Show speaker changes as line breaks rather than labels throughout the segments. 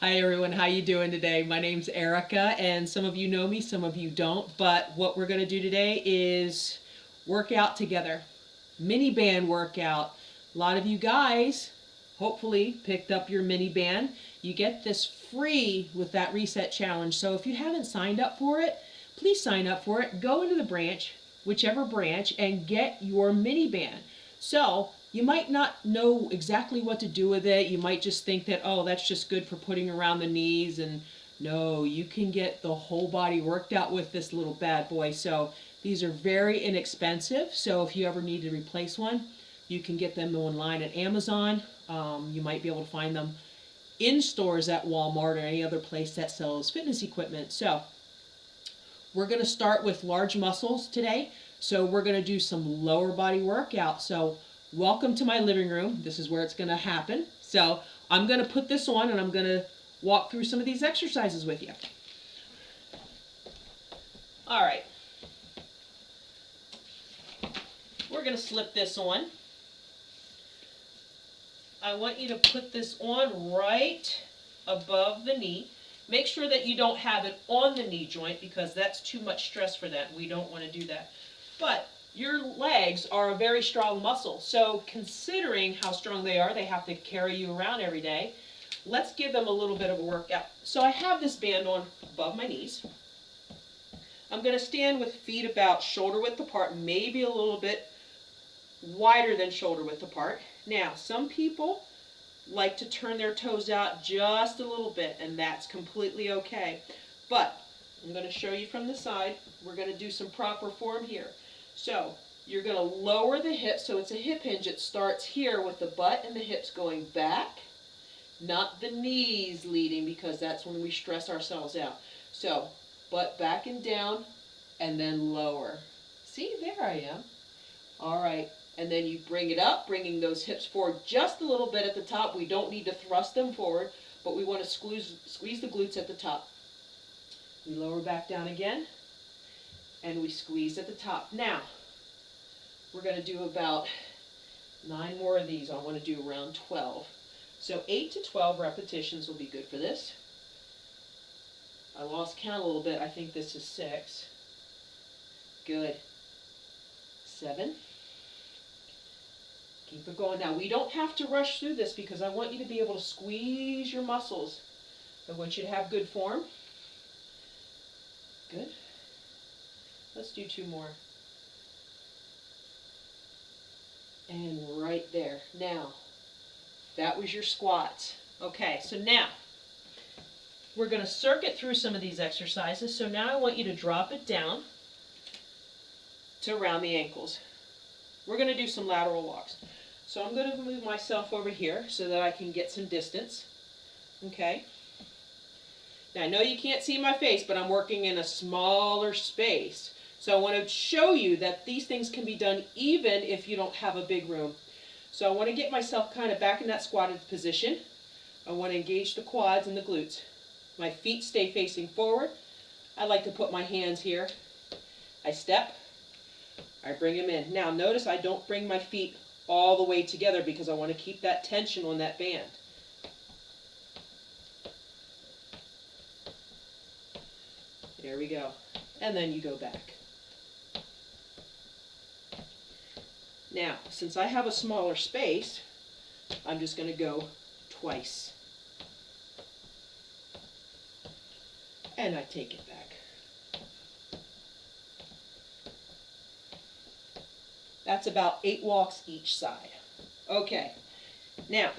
Hi everyone, how you doing today? My name's Erika, and some of you know me, some of you don't, but what we're going to do today is work out together. Mini band workout. A lot of you guys hopefully picked up your mini band. You get this free with that reset challenge, so if you haven't signed up for it, please sign up for it. Go into the branch, whichever branch, and get your mini band. So you might not know exactly what to do with it. You might just think that, oh, that's just good for putting around the knees. And no, you can get the whole body worked out with this little bad boy. So these are very inexpensive. So if you ever need to replace one, you can get them online at Amazon. You might be able to find them in stores at Walmart or any other place that sells fitness equipment. So we're going to start with large muscles today. So we're going to do some lower body workout. So welcome to my living room. This is where it's going to happen. So I'm going to put this on and I'm going to walk through some of these exercises with you. All right. We're going to slip this on. I want you to put this on right above the knee. Make sure that you don't have it on the knee joint because that's too much stress for that. We don't want to do that. But your legs are a very strong muscle. So considering how strong they are, they have to carry you around every day. Let's give them a little bit of a workout. So I have this band on above my knees. I'm going to stand with feet about shoulder width apart, maybe a little bit wider than shoulder width apart. Now, some people like to turn their toes out just a little bit, and that's completely okay. But I'm going to show you from the side. We're going to do some proper form here. So you're going to lower the hips, so it's a hip hinge. It starts here with the butt and the hips going back, not the knees leading, because that's when we stress ourselves out. So butt back and down, and then lower. See, there I am. All right. And then you bring it up, bringing those hips forward just a little bit at the top. We don't need to thrust them forward, but we want to squeeze the glutes at the top. We lower back down again, and we squeeze at the top. Now, we're going to do about 9 more of these. I want to do around 12. So 8 to 12 repetitions will be good for this. I lost count a little bit. I think this is 6. Good. 7. Keep it going. Now, we don't have to rush through this because I want you to be able to squeeze your muscles. I want you to have good form. Good. Let's do 2 more. And right there. Now, that was your squats. Okay, so now, we're going to circuit through some of these exercises. So now I want you to drop it down to around the ankles. We're going to do some lateral walks. So I'm going to move myself over here so that I can get some distance. Okay. Now I know you can't see my face, but I'm working in a smaller space. So I want to show you that these things can be done even if you don't have a big room. So I want to get myself kind of back in that squatted position. I want to engage the quads and the glutes. My feet stay facing forward. I like to put my hands here. I step. I bring them in. Now notice I don't bring my feet all the way together because I want to keep that tension on that band. There we go. And then you go back. Now, since I have a smaller space, I'm just going to go twice. And I take it back. That's about 8 walks each side. Okay, now,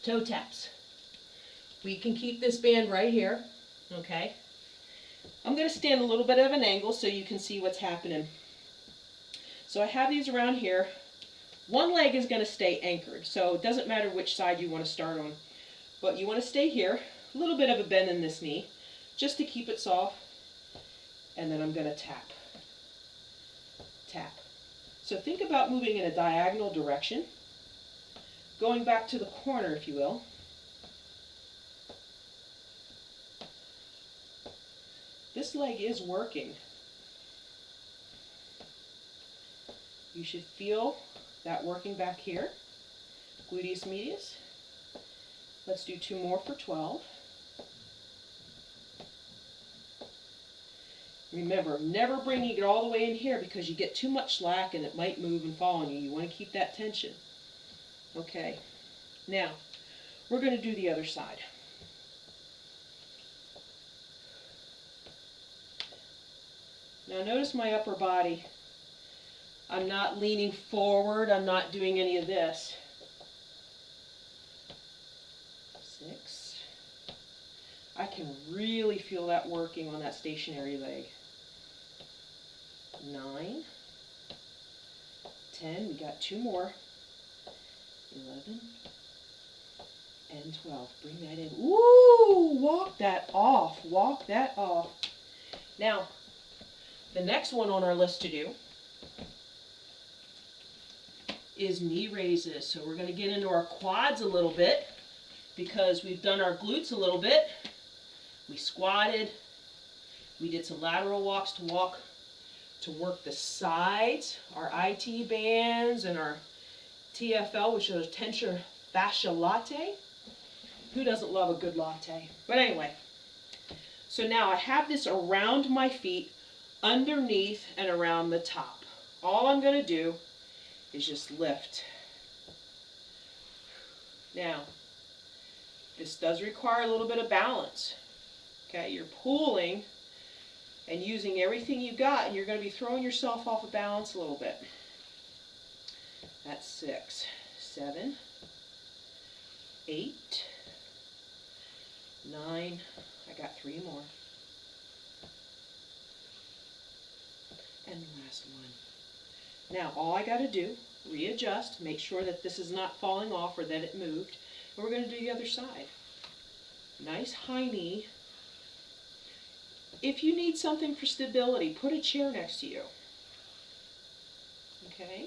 toe taps. We can keep this band right here, okay? I'm going to stand a little bit of an angle so you can see what's happening. So I have these around here. One leg is going to stay anchored, so it doesn't matter which side you want to start on. But you want to stay here, a little bit of a bend in this knee, just to keep it soft. And then I'm going to tap. Tap. So think about moving in a diagonal direction, going back to the corner, if you will. This leg is working. You should feel that working back here, gluteus medius. Let's do 2 more for 12. Remember, never bringing it all the way in here because you get too much slack and it might move and fall on you. You want to keep that tension. Okay, now we're going to do the other side. Now notice my upper body. I'm not leaning forward. I'm not doing any of this. 6. I can really feel that working on that stationary leg. 9. 10. We got 2 more. 11. And 12. Bring that in. Ooh! Walk that off. Walk that off. Now, the next one on our list to do is knee raises. So we're going to get into our quads a little bit because we've done our glutes a little bit. We squatted. We did some lateral walks to work the sides, our IT bands and our TFL, which is tension fascia latte. Who doesn't love a good latte? But anyway, so now I have this around my feet, underneath and around the top. All I'm going to do is just lift. Now, this does require a little bit of balance. Okay, you're pulling and using everything you got, and you're going to be throwing yourself off of balance a little bit. That's 6, 7, 8, 9. I got 3 more. And the last one. Now, all I got to do, readjust, make sure that this is not falling off or that it moved. And we're going to do the other side. Nice high knee. If you need something for stability, put a chair next to you. Okay?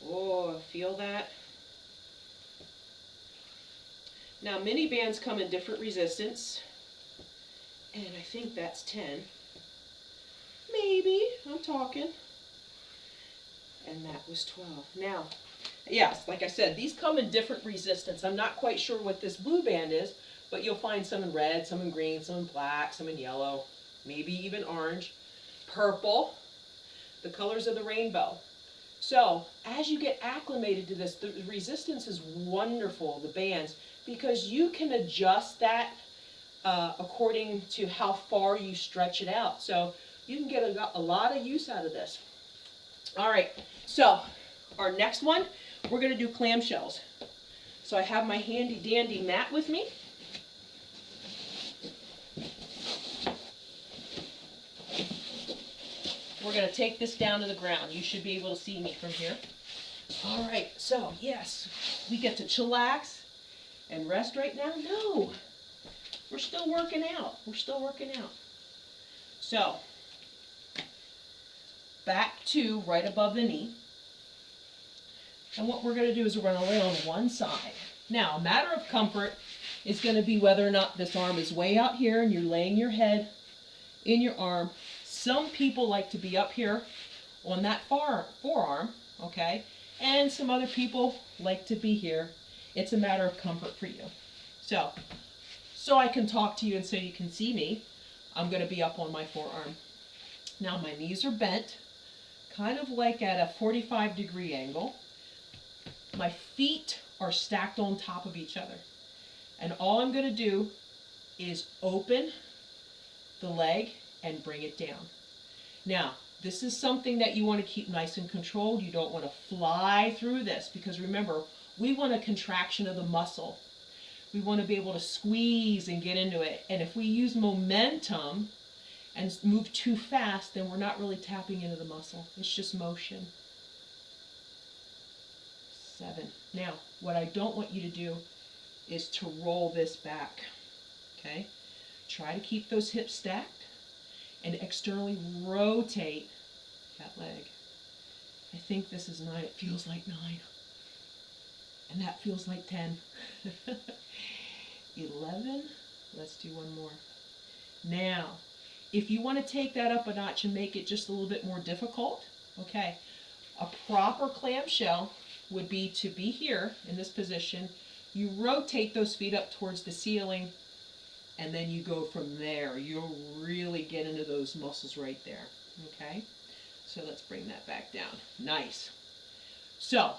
Oh, feel that? Now, mini bands come in different resistance. And I think that's 10. Maybe. I'm talking. And that was 12. Now, yes, like I said, these come in different resistance. I'm not quite sure what this blue band is, but you'll find some in red, some in green, some in black, some in yellow, maybe even orange, purple, the colors of the rainbow. So, as you get acclimated to this, the resistance is wonderful, the bands, because you can adjust that according to how far you stretch it out. So, you can get a lot of use out of this. All right, so our next one, we're going to do clam shells. So I have my handy dandy mat with me. We're going to take this down to the ground. You should be able to see me from here. All right, so yes, we get to chillax and rest right now. No, we're still working out. We're still working out. So, back to right above the knee. And what we're going to do is we're going to lay on one side. Now, a matter of comfort is going to be whether or not this arm is way out here and you're laying your head in your arm. Some people like to be up here on that forearm, okay? And some other people like to be here. It's a matter of comfort for you. So I can talk to you and so you can see me, I'm going to be up on my forearm. Now my knees are bent, kind of like at a 45-degree angle. My feet are stacked on top of each other. And all I'm going to do is open the leg and bring it down. Now, this is something that you want to keep nice and controlled. You don't want to fly through this because remember, we want a contraction of the muscle. We want to be able to squeeze and get into it. And if we use momentum and move too fast, then we're not really tapping into the muscle. It's just motion. 7. Now, what I don't want you to do is to roll this back. Okay? Try to keep those hips stacked and externally rotate that leg. I think this is 9. It feels like 9. And that feels like 10. 11. Let's do one more. Now, if you want to take that up a notch and make it just a little bit more difficult, okay, a proper clam shell would be to be here in this position, You rotate those feet up towards the ceiling, and then you go from there. You'll really get into those muscles right there, okay? So let's bring that back down. Nice. So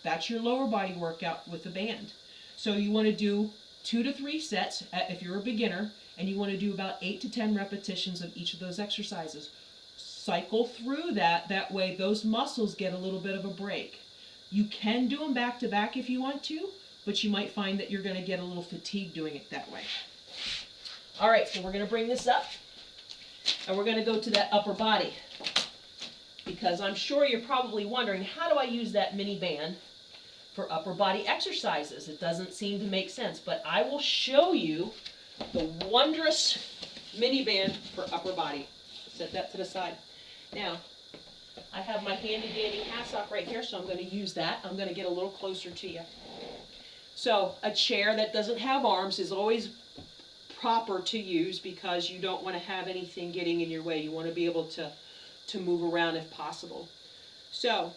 that's your lower body workout with the band. So you want to do 2 to 3 sets if you're a beginner, and you want to do about 8 to 10 repetitions of each of those exercises. Cycle through that. That way those muscles get a little bit of a break. You can do them back to back if you want to, but you might find that you're going to get a little fatigued doing it that way. All right, so we're going to bring this up, and we're going to go to that upper body, because I'm sure you're probably wondering, how do I use that mini band for upper body exercises? It doesn't seem to make sense, but I will show you the wondrous mini band for upper body. Set that to the side. Now, I have my handy dandy hassock right here, so I'm going to use that. I'm going to get a little closer to you. So a chair that doesn't have arms is always proper to use, because you don't want to have anything getting in your way. You want to be able to move around if possible. So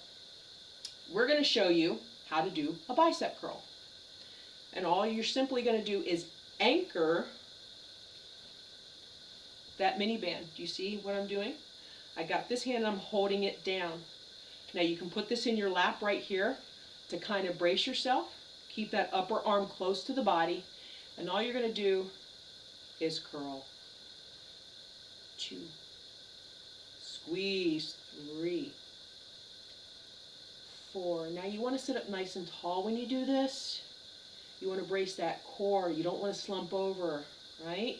we're going to show you how to do a bicep curl. And all you're simply going to do is anchor that mini band. Do you see what I'm doing? I got this hand and I'm holding it down. Now you can put this in your lap right here to kind of brace yourself. Keep that upper arm close to the body, and all you're going to do is curl. 2. Squeeze. 3. 4. Now you want to sit up nice and tall when you do this. You want to brace that core. You don't want to slump over, right?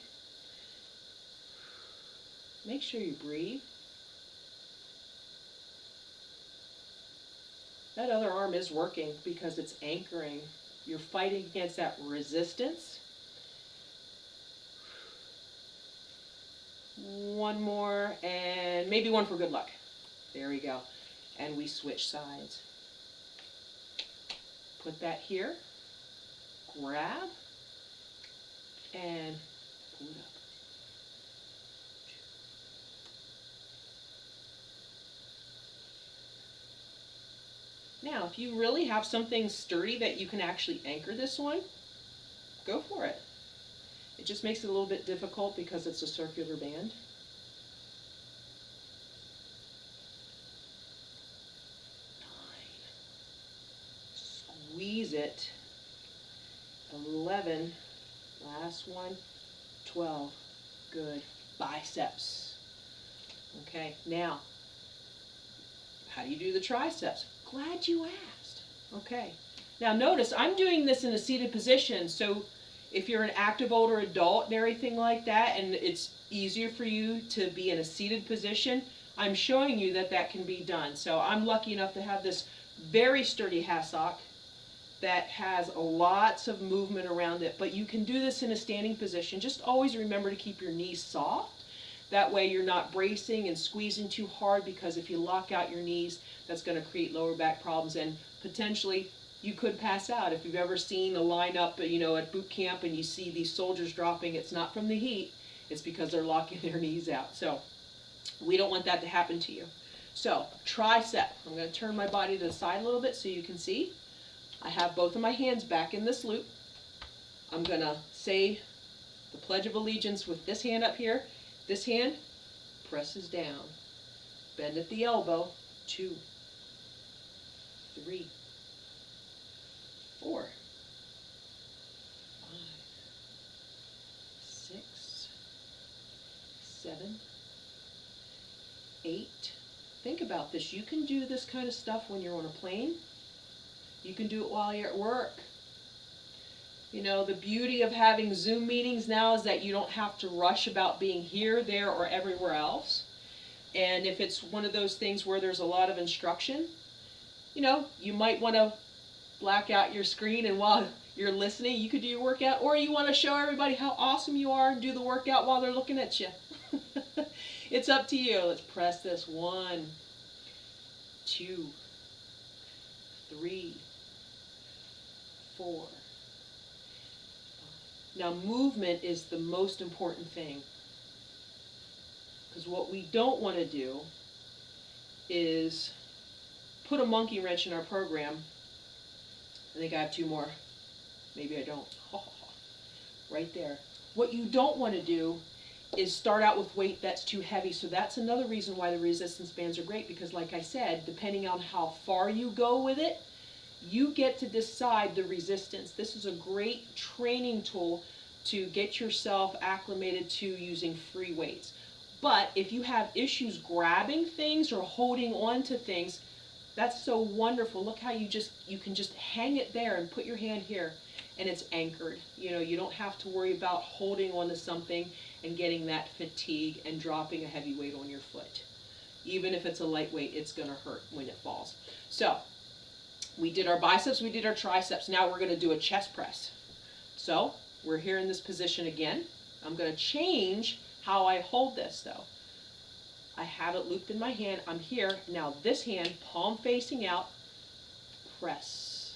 Make sure you breathe. That other arm is working because it's anchoring. You're fighting against that resistance. 1 more, and maybe 1 for good luck. There we go. And we switch sides. Put that here. Grab. And pull it up. Now, if you really have something sturdy that you can actually anchor this one, go for it. It just makes it a little bit difficult because it's a circular band. 9. Squeeze it. 11. Last one. 12. Good. Biceps. Okay, now, how do you do the triceps? Glad you asked. Okay. Now notice, I'm doing this in a seated position, so if you're an active older adult and everything like that, and it's easier for you to be in a seated position, I'm showing you that that can be done. So I'm lucky enough to have this very sturdy hassock that has lots of movement around it, but you can do this in a standing position. Just always remember to keep your knees soft. That way you're not bracing and squeezing too hard, because if you lock out your knees, that's going to create lower back problems, and potentially you could pass out. If you've ever seen a lineup, at boot camp and you see these soldiers dropping, it's not from the heat, it's because they're locking their knees out. So we don't want that to happen to you. So tricep, I'm going to turn my body to the side a little bit so you can see. I have both of my hands back in this loop. I'm going to say the Pledge of Allegiance with this hand up here. This hand presses down. Bend at the elbow. 2, 3, 4, 5, 6, 7, 8. Think about this. You can do this kind of stuff when you're on a plane. You can do it while you're at work. The beauty of having Zoom meetings now is that you don't have to rush about being here, there, or everywhere else. And if it's one of those things where there's a lot of instruction, you might want to black out your screen, and while you're listening, you could do your workout, or you want to show everybody how awesome you are and do the workout while they're looking at you. It's up to you. Let's press this. 1, 2, 3, 4. Now, movement is the most important thing, because what we don't want to do is put a monkey wrench in our program. I think I have 2 more. Maybe I don't. Right there. What you don't want to do is start out with weight that's too heavy. So that's another reason why the resistance bands are great, because like I said, depending on how far you go with it, you get to decide the resistance. This is a great training tool to get yourself acclimated to using free weights. But if you have issues grabbing things or holding on to things, that's so wonderful. Look how you can just hang it there and put your hand here and it's anchored. You know, you don't have to worry about holding onto something and getting that fatigue and dropping a heavy weight on your foot. Even if it's a lightweight, it's going to hurt when it falls. So we did our biceps, we did our triceps. Now we're going to do a chest press. So we're here in this position again. I'm going to change how I hold this though. I have it looped in my hand. I'm here. Now this hand, palm facing out, press.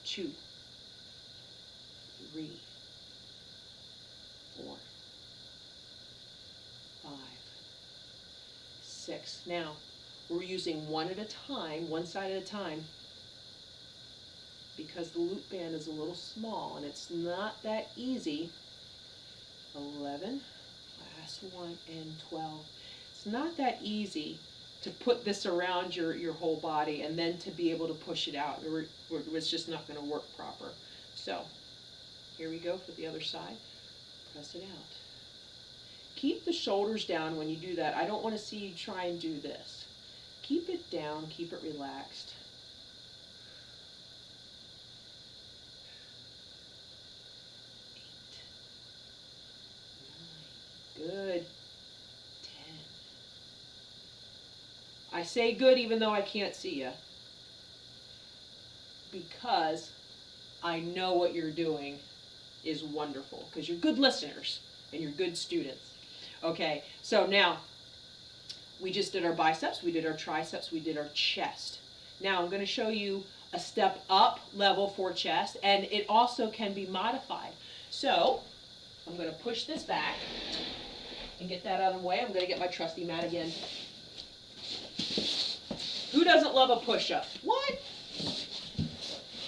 2, 3, 4, 5, 6. Now, we're using one at a time, one side at a time, because the loop band is a little small and it's not that easy. 11, last one, and 12. It's not that easy to put this around your whole body and then to be able to push it out. It's just not going to work proper. So, here we go for the other side. Press it out. Keep the shoulders down when you do that. I don't want to see you try and do this. Keep it down, keep it relaxed. 8, 9, good. 10. I say good even though I can't see you, because I know what you're doing is wonderful, because you're good listeners and you're good students. Okay, so now we just did our biceps, we did our triceps, we did our chest. Now I'm going to show you a step up level for chest, and it also can be modified. So I'm going to push this back and get that out of the way. I'm going to get my trusty mat again. Who doesn't love a push-up? What?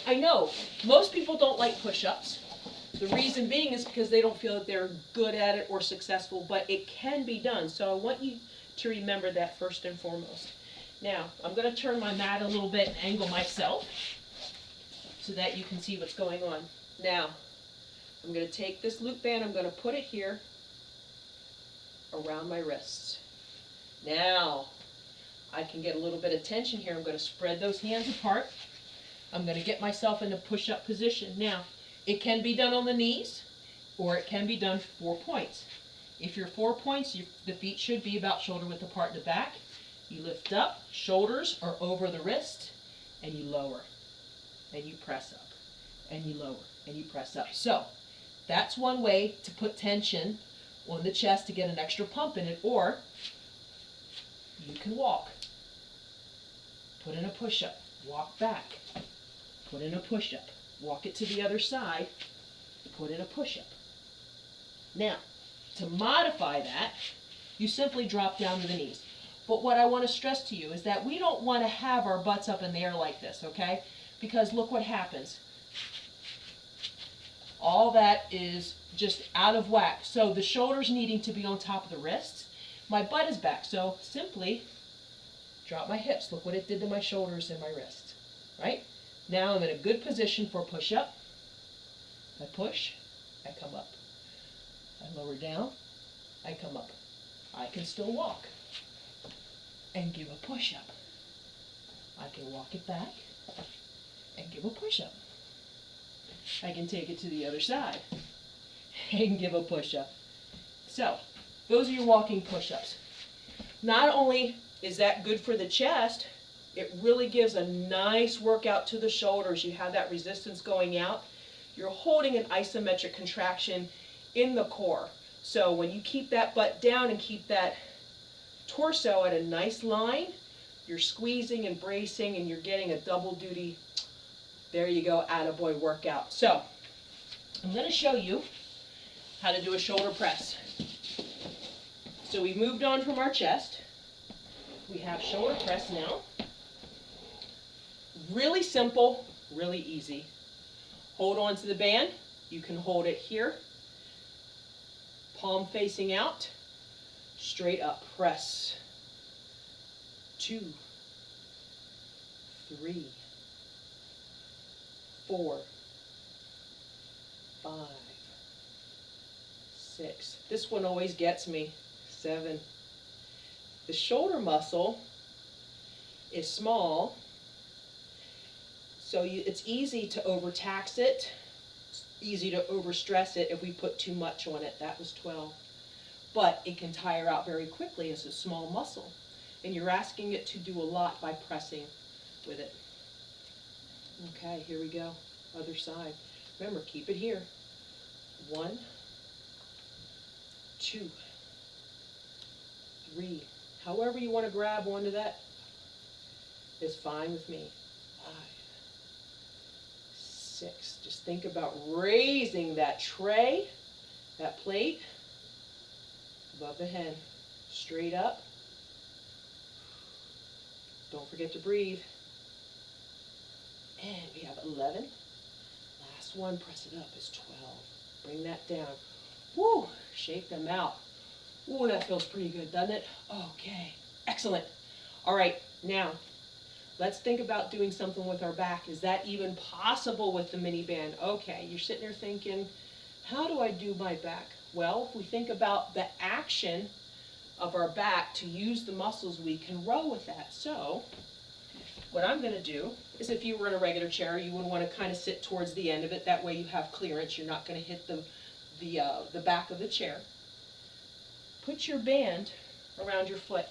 I know, most people don't like push-ups. The reason being is because they don't feel that they're good at it or successful, but it can be done. So I want you to remember that first and foremost. Now, I'm going to turn my mat a little bit and angle myself so that you can see what's going on. Now, I'm going to take this loop band, I'm going to put it here around my wrists. Now, I can get a little bit of tension here. I'm going to spread those hands apart. I'm going to get myself in a push-up position. Now, it can be done on the knees, or it can be done 4 points. If you're 4 points, the feet should be about shoulder width apart in the back. You lift up, shoulders are over the wrist, and you lower, and you press up, and you lower, and you press up. So, that's one way to put tension on the chest to get an extra pump in it, or you can walk. Put in a push-up, walk back, put in a push-up, walk it to the other side, put in a push-up. Now, to modify that, you simply drop down to the knees. But what I want to stress to you is that we don't want to have our butts up in the air like this, okay? Because look what happens. All that is just out of whack. So the shoulders needing to be on top of the wrists. My butt is back, so simply drop my hips. Look what it did to my shoulders and my wrists, right? Now I'm in a good position for a push-up. I push, I come up. I lower down, I come up. I can still walk and give a push-up. I can walk it back and give a push-up. I can take it to the other side and give a push-up. So, those are your walking push-ups. Not only is that good for the chest, it really gives a nice workout to the shoulders. You have that resistance going out. You're holding an isometric contraction in the core. So when you keep that butt down and keep that torso at a nice line, you're squeezing and bracing and you're getting a double duty, there you go, attaboy workout. So I'm going to show you how to do a shoulder press. So we moved on from our chest. We have shoulder press now. Really simple, really easy. Hold on to the band. You can hold it here, palm facing out, straight up, press. 2, 3, 4, 5, 6. This one always gets me. 7. The shoulder muscle is small, so it's easy to overtax it. It's easy to overstress it if we put too much on it. That was 12. But it can tire out very quickly as a small muscle. And you're asking it to do a lot by pressing with it. Okay, here we go. Other side. Remember, keep it here. 1, 2, 3. However you want to grab onto that is fine with me. 5, 6. Just think about raising that tray, that plate, above the head. Straight up. Don't forget to breathe. And we have 11. Last one, press it up, is 12. Bring that down. Woo! Shake them out. Ooh, that feels pretty good, doesn't it? Okay, excellent. All right, now, let's think about doing something with our back. Is that even possible with the mini band? Okay, you're sitting there thinking, how do I do my back? Well, if we think about the action of our back to use the muscles, we can row with that. So, what I'm going to do is, if you were in a regular chair, you would want to kind of sit towards the end of it. That way you have clearance. You're not going to hit the back of the chair. Put your band around your foot.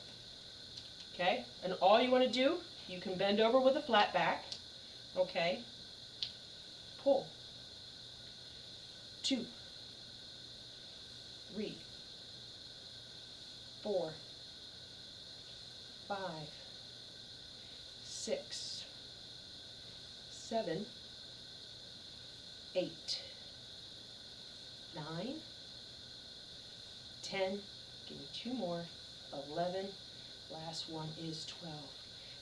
Okay? And all you want to do, you can bend over with a flat back. Okay? Pull. 2, 3, 4, 5, 6, 7, 8, 9, 10, give me 2 more, 11, last one is 12.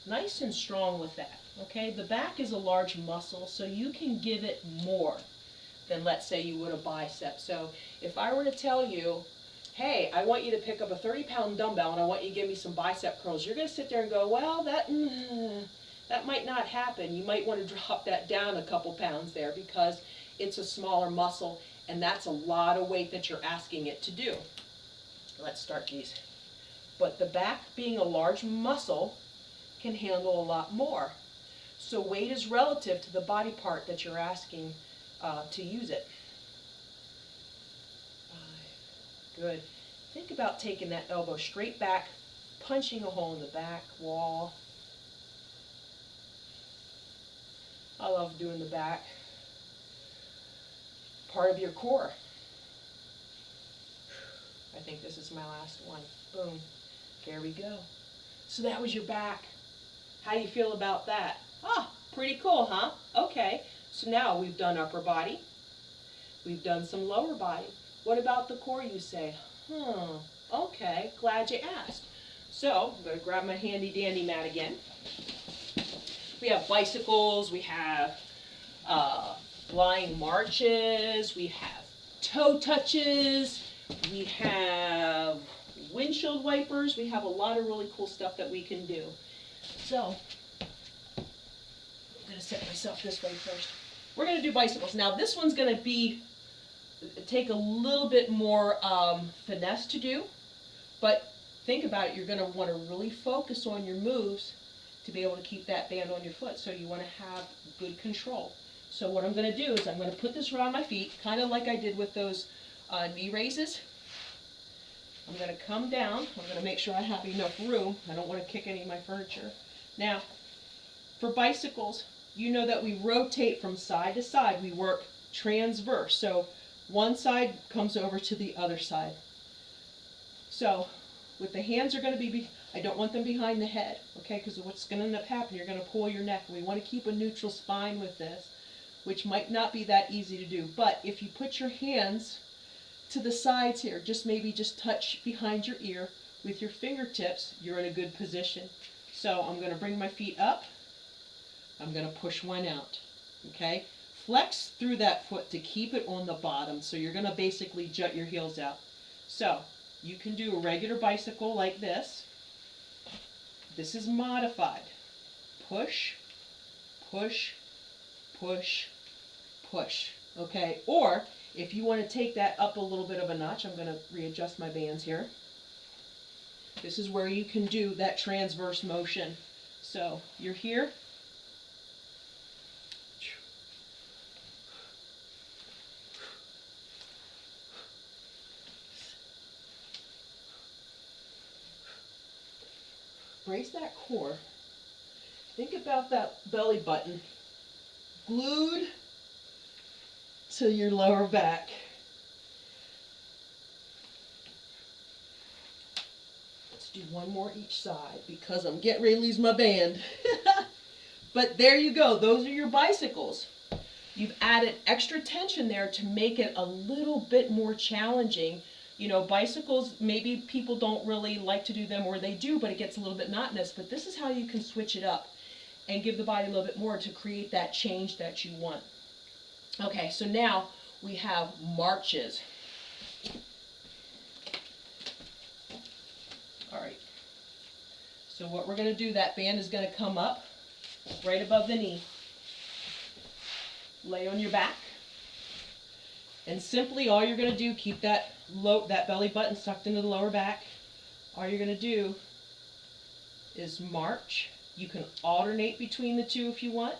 Nice and strong with that, okay? The back is a large muscle, so you can give it more than, let's say, you would a bicep. So if I were to tell you, hey, I want you to pick up a 30-pound dumbbell and I want you to give me some bicep curls, you're going to sit there and go, well, that might not happen. You might want to drop that down a couple pounds there because it's a smaller muscle and that's a lot of weight that you're asking it to do. Let's start these. But the back, being a large muscle, can handle a lot more. So weight is relative to the body part that you're asking to use it. 5. Good. Think about taking that elbow straight back, punching a hole in the back wall. I love doing the back. Part of your core. I think this is my last one. Boom. There we go. So that was your back. How do you feel about that? Ah, pretty cool, huh? Okay. So now we've done upper body. We've done some lower body. What about the core, you say? Okay, glad you asked. So, I'm going to grab my handy dandy mat again. We have bicycles, we have flying marches, we have toe touches, we have windshield wipers, we have a lot of really cool stuff that we can do. So, I'm going to set myself this way first. We're going to do bicycles. Now this one's going to take a little bit more finesse to do, but think about it, you're going to want to really focus on your moves to be able to keep that band on your foot, so you want to have good control. So what I'm going to do is I'm going to put this around my feet, kind of like I did with those knee raises. I'm going to come down. I'm going to make sure I have enough room. I don't want to kick any of my furniture. Now, for bicycles, you know that we rotate from side to side. We work transverse. So one side comes over to the other side. So with the hands are going to be, I don't want them behind the head, okay, because what's going to end up happening, you're going to pull your neck. We want to keep a neutral spine with this, which might not be that easy to do. But if you put your hands to the sides here, maybe just touch behind your ear with your fingertips, you're in a good position. So I'm going to bring my feet up. I'm going to push one out, okay? Flex through that foot to keep it on the bottom, so you're going to basically jut your heels out. So you can do a regular bicycle like this. This is modified. Push, push, push, push. Okay, or if you want to take that up a little bit of a notch, I'm going to readjust my bands here. This is where you can do that transverse motion. So you're here. Brace that core. Think about that belly button glued to your lower back. Let's do one more each side because I'm getting ready to lose my band. But there you go. Those are your bicycles. You've added extra tension there to make it a little bit more challenging. You know, bicycles, maybe people don't really like to do them, or they do, but it gets a little bit monotonous. But this is how you can switch it up and give the body a little bit more to create that change that you want. Okay, so now we have marches. All right. So what we're going to do, that band is going to come up right above the knee. Lay on your back. And simply all you're going to do, keep that belly button sucked into the lower back. All you're going to do is march. You can alternate between the two if you want.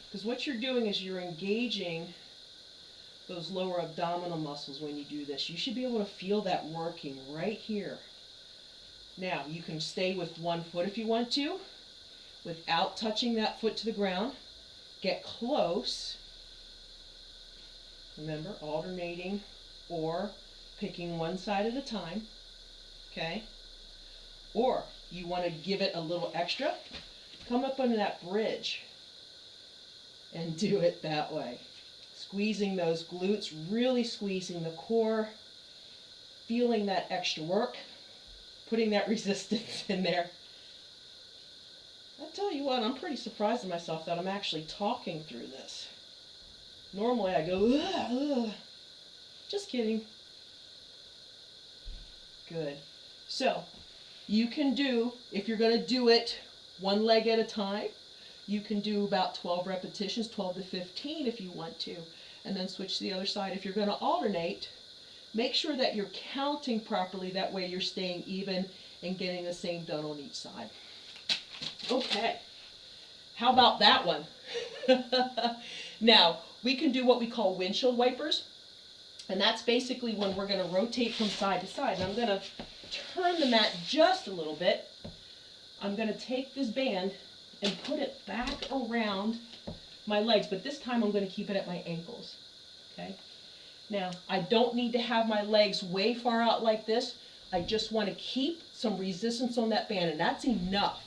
Because what you're doing is you're engaging those lower abdominal muscles when you do this. You should be able to feel that working right here. Now, you can stay with one foot if you want to, without touching that foot to the ground. Get close. Remember, alternating or picking one side at a time. Okay? Or you want to give it a little extra, come up under that bridge and do it that way. Squeezing those glutes, really squeezing the core, feeling that extra work, putting that resistance in there. I tell you what, I'm pretty surprised at myself that I'm actually talking through this. Normally I go, ugh, ugh. Just kidding. Good. So, you can do, if you're going to do it one leg at a time, you can do about 12 repetitions, 12 to 15 if you want to, and then switch to the other side. If you're going to alternate, make sure that you're counting properly, that way you're staying even and getting the same done on each side. Okay, how about that one? Now, we can do what we call windshield wipers, and that's basically when we're going to rotate from side to side. And I'm going to turn the mat just a little bit. I'm going to take this band and put it back around my legs, but this time I'm going to keep it at my ankles. Okay? Now, I don't need to have my legs way far out like this. I just want to keep some resistance on that band, and that's enough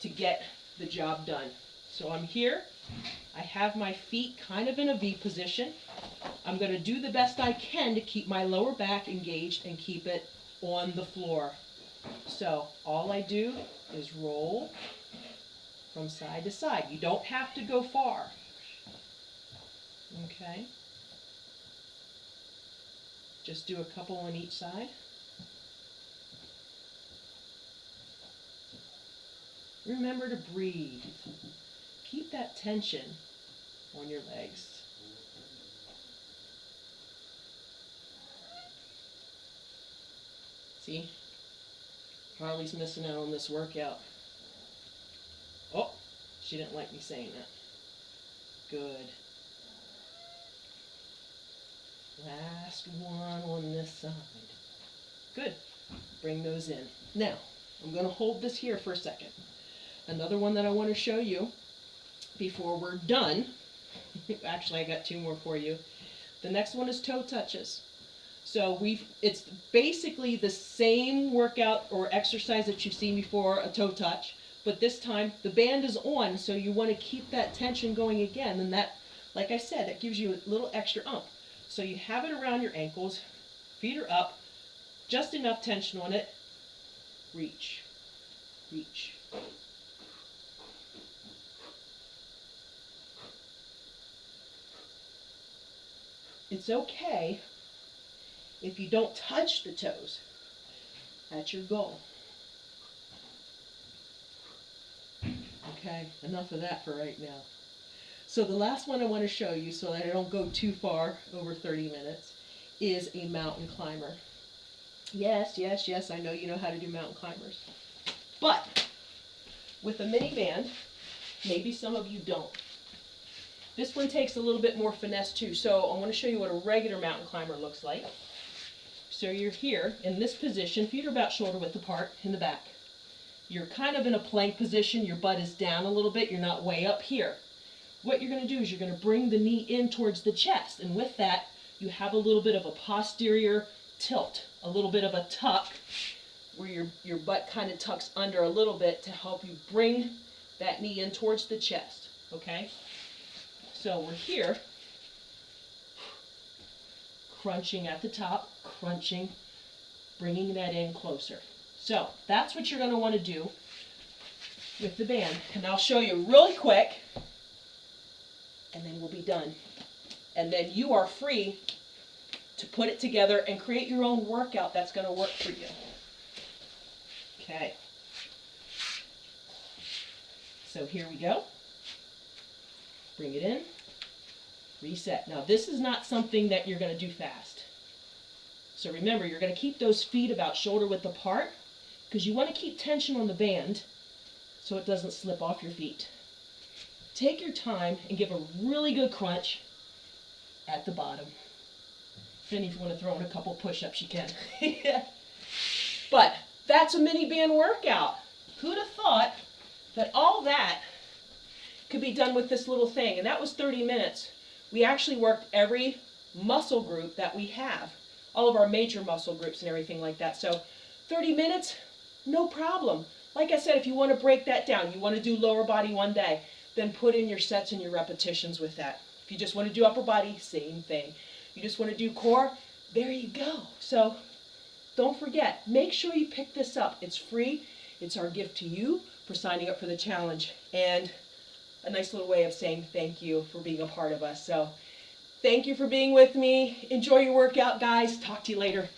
to get the job done. So I'm here. I have my feet kind of in a V position. I'm going to do the best I can to keep my lower back engaged and keep it on the floor. So all I do is roll from side to side. You don't have to go far. Okay. Just do a couple on each side. Remember to breathe. Keep that tension on your legs. See? Harley's missing out on this workout. Oh, she didn't like me saying that. Good. Last one on this side. Good. Bring those in. Now, I'm going to hold this here for a second. Another one that I want to show you before we're done. Actually, I got two more for you. The next one is toe touches. So it's basically the same workout or exercise that you've seen before, a toe touch, but this time the band is on, so you want to keep that tension going again, and that, like I said, that gives you a little extra oomph. So you have it around your ankles, feet are up, just enough tension on it, reach, reach. it's okay if you don't touch the toes. That's your goal. Okay, enough of that for right now. So the last one I want to show you, so that I don't go too far over 30 minutes, is a mountain climber. Yes, yes, yes, I know you know how to do mountain climbers. But with a mini band, maybe some of you don't. This one takes a little bit more finesse too. So I want to show you what a regular mountain climber looks like. So you're here in this position, feet are about shoulder width apart in the back. You're kind of in a plank position, your butt is down a little bit, you're not way up here. What you're going to do is you're going to bring the knee in towards the chest, and with that you have a little bit of a posterior tilt, a little bit of a tuck where your butt kind of tucks under a little bit to help you bring that knee in towards the chest, okay? So we're here, crunching at the top, crunching, bringing that in closer. So that's what you're going to want to do with the band. And I'll show you really quick, and then we'll be done. And then you are free to put it together and create your own workout that's going to work for you. Okay. So here we go. Bring it in. Reset. Now this is not something that you're going to do fast. So remember, you're going to keep those feet about shoulder width apart because you want to keep tension on the band so it doesn't slip off your feet. Take your time and give a really good crunch at the bottom. Then if you want to throw in a couple push-ups, you can. But that's a mini band workout. Who'd have thought that all that could be done with this little thing? And that was 30 minutes. We actually worked every muscle group that we have, all of our major muscle groups and everything like that. So 30 minutes, no problem. Like I said, if you want to break that down, you want to do lower body one day, then put in your sets and your repetitions with that. If you just want to do upper body, same thing. You just want to do core, there you go. So don't forget, make sure you pick this up. It's free. It's our gift to you for signing up for the challenge. And a nice little way of saying thank you for being a part of us. So thank you for being with me. Enjoy your workout, guys. Talk to you later.